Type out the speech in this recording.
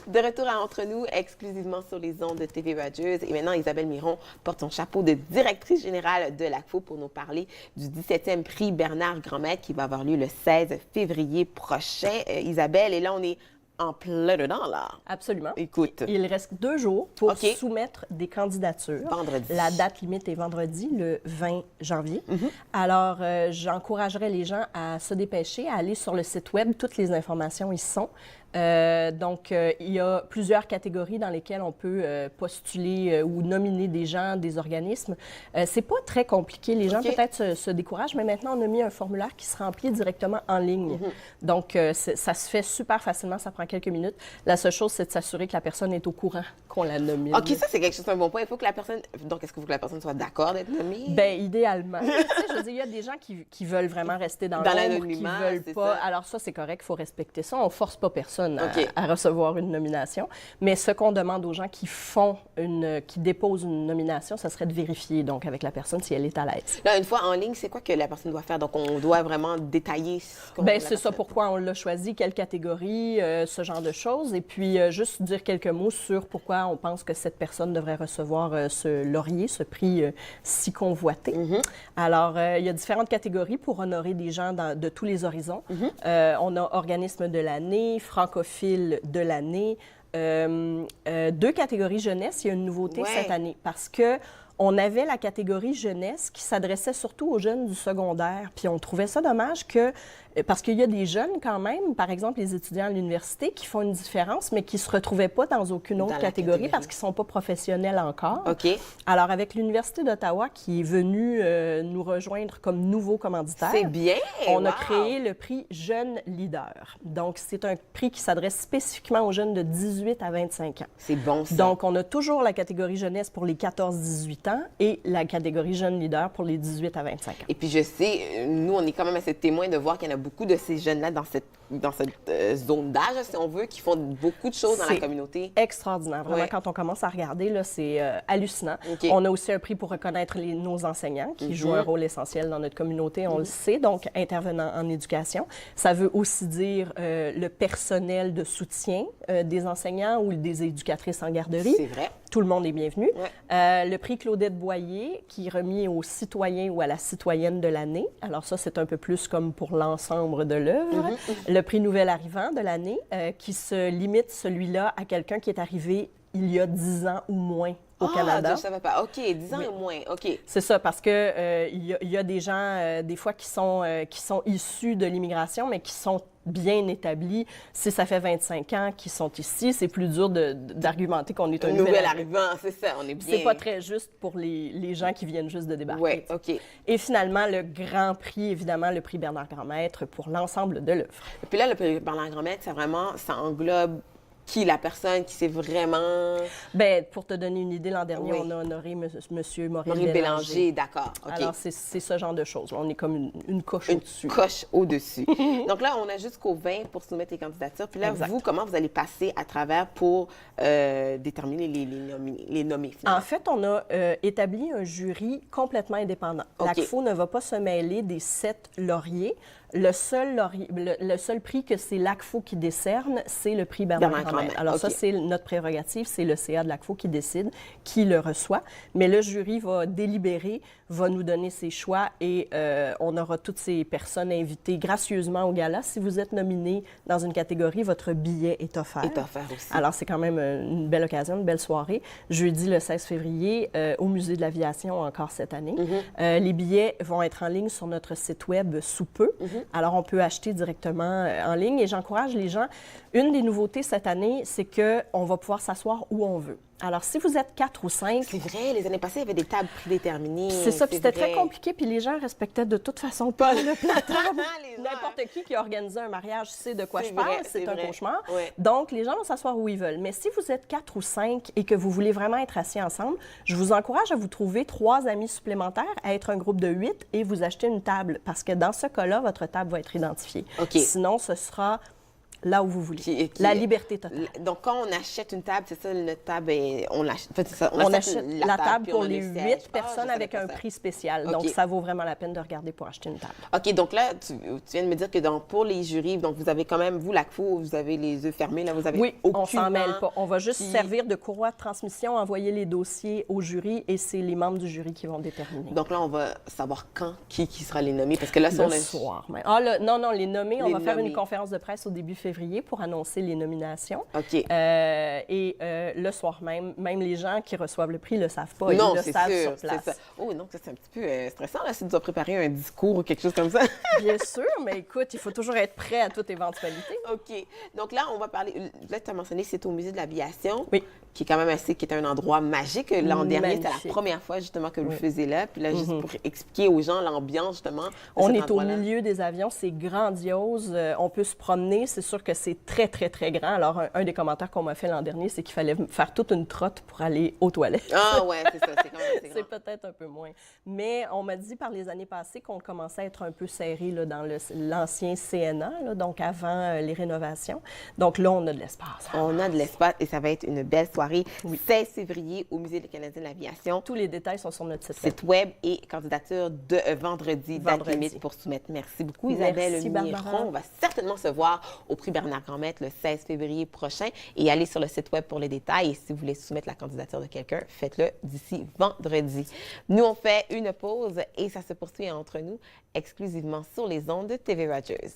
De retour à Entre nous, exclusivement sur les ondes de TV Rogers. Et maintenant, Isabelle Miron porte son chapeau de directrice générale de l'ACFO pour nous parler du 17e prix Bernard Grandmaître qui va avoir lieu le 16 février prochain. Isabelle, et là, on est en plein dedans, là. Absolument. Écoute. Il reste 2 jours pour soumettre des candidatures. Vendredi. La date limite est vendredi, le 20 janvier. Alors, j'encouragerais les gens à se dépêcher, à aller sur le site web. Toutes les informations y sont. Donc, il y a plusieurs catégories dans lesquelles on peut postuler ou nominer des gens, des organismes. C'est pas très compliqué. Les gens peut-être se découragent, mais maintenant, on a mis un formulaire qui se remplit directement en ligne. Donc, ça se fait super facilement. Ça prend quelques minutes. La seule chose, c'est de s'assurer que la personne est au courant qu'on la nomine. OK, ça, c'est quelque chose, un bon point. Il faut que la personne... Donc, est-ce qu'il faut que la personne soit d'accord d'être nommée? Bien, idéalement. Tu sais, je veux dire, il y a des gens qui veulent vraiment rester dans l'ombre, qui veulent pas. Ça. Alors ça, c'est correct, il faut respecter ça. On force pas personne à recevoir une nomination. Mais ce qu'on demande aux gens qui déposent une nomination, ça serait de vérifier, donc, avec la personne si elle est à l'aise. Là, une fois en ligne, c'est quoi que la personne doit faire? Donc, on doit vraiment détailler ce qu'on... Bien, c'est ça pourquoi on l'a choisi, quelle catégorie, ce genre de choses. Et puis, juste dire quelques mots sur pourquoi on pense que cette personne devrait recevoir ce laurier, ce prix si convoité. Alors, il y a différentes catégories pour honorer des gens de tous les horizons. On a organisme de l'année, francophile de l'année. 2 catégories jeunesse. Il y a une nouveauté cette année parce que on avait la catégorie jeunesse qui s'adressait surtout aux jeunes du secondaire. Puis on trouvait ça dommage parce qu'il y a des jeunes quand même, par exemple les étudiants à l'université, qui font une différence, mais qui ne se retrouvaient pas dans aucune autre catégorie parce qu'ils ne sont pas professionnels encore. Alors avec l'Université d'Ottawa qui est venue nous rejoindre comme nouveau commanditaire, c'est bien! On a créé le prix Jeune Leader. Donc c'est un prix qui s'adresse spécifiquement aux jeunes de 18 à 25 ans. C'est bon ça! Donc on a toujours la catégorie jeunesse pour les 14-18 ans et la catégorie Jeune Leader pour les 18 à 25 ans. Et puis je sais, nous on est quand même assez témoins de voir qu'il y en a beaucoup de ces jeunes-là dans cette zone d'âge, si on veut, qui font beaucoup de choses dans la communauté. Extraordinaire. Vraiment, quand on commence à regarder, là, c'est hallucinant. On a aussi un prix pour reconnaître nos enseignants qui jouent un rôle essentiel dans notre communauté, on le sait, donc intervenants en éducation. Ça veut aussi dire le personnel de soutien des enseignants ou des éducatrices en garderie. C'est vrai. Tout le monde est bienvenu. Le prix Claudette Boyer, qui est remis aux citoyens ou à la citoyenne de l'année. Alors ça, c'est un peu plus comme pour l'ensemble de l'œuvre. Le prix Nouvel Arrivant de l'année, qui se limite, celui-là, à quelqu'un qui est arrivé il y a 10 ans ou moins au Canada. Je ne savais pas. OK, 10 ans ou moins. OK. C'est ça, parce que il y a des gens, des fois, qui sont issus de l'immigration, mais qui sont bien établis. Si ça fait 25 ans qu'ils sont ici, c'est plus dur d'argumenter qu'on est un nouvel arrivant. C'est ça, on est bien. C'est pas très juste pour les gens qui viennent juste de débarquer. Oui, OK. Et finalement, le grand prix, évidemment, le prix Bernard Grandmaître pour l'ensemble de l'œuvre. Et puis là, le prix Bernard Grandmaître, ça englobe qui la personne qui s'est vraiment... Bien, pour te donner une idée, l'an dernier, on a honoré M. Maurice Bélanger. D'accord. Okay. Alors, c'est ce genre de choses. On est comme une coche au-dessus. Une coche au-dessus. Donc là, on a jusqu'au 20 pour soumettre les candidatures. Puis là, vous, comment vous allez passer à travers pour déterminer les nommés? En fait, on a établi un jury complètement indépendant. L'ACFO ne va pas se mêler des 7 lauriers. Le seul prix que c'est l'ACFO qui décerne, c'est le prix Bernard Grandmaître. Alors ça, c'est notre prérogative, c'est le CA de l'ACFO qui décide, qui le reçoit. Mais le jury va délibérer, va nous donner ses choix et on aura toutes ces personnes invitées gracieusement au gala. Si vous êtes nominé dans une catégorie, votre billet est offert. Est offert aussi. Alors c'est quand même une belle occasion, une belle soirée. Jeudi le 16 février, au Musée de l'Aviation encore cette année. Les billets vont être en ligne sur notre site web sous peu. Alors, on peut acheter directement en ligne et j'encourage les gens. Une des nouveautés cette année, c'est qu'on va pouvoir s'asseoir où on veut. Alors, si vous êtes 4 ou 5... C'est vrai, les années passées, il y avait des tables prédéterminées. C'est ça, puis c'était très compliqué, puis les gens respectaient de toute façon pas le plat table. N'importe qui a organisé un mariage sait de quoi je parle, c'est un cauchemar. Donc, les gens vont s'asseoir où ils veulent. Mais si vous êtes 4 ou 5 et que vous voulez vraiment être assis ensemble, je vous encourage à vous trouver 3 amis supplémentaires, à être un groupe de 8 et vous acheter une table, parce que dans ce cas-là, votre table va être identifiée. Sinon, ce sera là où vous voulez. La liberté totale. Donc, quand on achète une table, c'est ça, notre table, on l'achète. En fait, c'est ça, On achète la table puis pour on a les le siège. 8 personnes je avec savais un pas ça. prix spécial. OK. Donc, ça vaut vraiment la peine de regarder pour acheter une table. OK, donc là, tu viens de me dire que pour les jurys, donc vous avez quand même, vous, l'ACFO, vous avez les yeux fermés, là, vous avez Oui, on s'en aucunement mêle pas. On va juste qui- servir de courroie de transmission, envoyer les dossiers au jury et c'est les membres du jury qui vont déterminer. Donc là, on va savoir quand, qui sera les nommés, parce que là, Le soir même. Non, les nommés, on Les va faire nommés. une conférence de presse au début février pour annoncer les nominations. OK. Le soir même, même les gens qui reçoivent le prix ne le savent pas. Non, ils le c'est savent sûr, sur place. c'est ça. Oh, donc ça, c'est un petit peu stressant, là, si tu dois préparer un discours ou quelque chose comme ça. Bien sûr, mais écoute, il faut toujours être prêt à toute éventualité. OK. Donc là, on va parler. Là, tu as mentionné que c'est au Musée de l'aviation. Oui. Qui est quand même qui est un endroit magique. L'an dernier, c'était la Magnifique. première fois, justement, que vous le Oui. faisiez là. Puis là, juste pour expliquer aux gens l'ambiance, justement. de On cet est au endroit-là. milieu des avions, c'est grandiose. On peut se promener, c'est sûr que c'est très, très, très grand. Alors, un des commentaires qu'on m'a fait l'an dernier, c'est qu'il fallait faire toute une trotte pour aller aux toilettes. Ah, ouais, c'est ça. C'est quand même assez grand. C'est peut-être un peu moins. Mais on m'a dit par les années passées qu'on commençait à être un peu serré là, dans l'ancien CNA, là, donc avant les rénovations. Donc là, on a de l'espace. On a de l'espace et ça va être une belle soirée. Oui. 16 février au Musée canadien de l'aviation. Tous les détails sont sur notre site web. Site web et candidature de vendredi, date Vendredi. limite pour soumettre. Merci beaucoup, Merci, Isabelle Barbara. Miron. On va certainement se voir au prix Bernard Grandmaître le 16 février prochain et allez sur le site web pour les détails. Et si vous voulez soumettre la candidature de quelqu'un, faites-le d'ici vendredi. Nous, on fait une pause et ça se poursuit entre nous exclusivement sur les ondes de TV Rogers.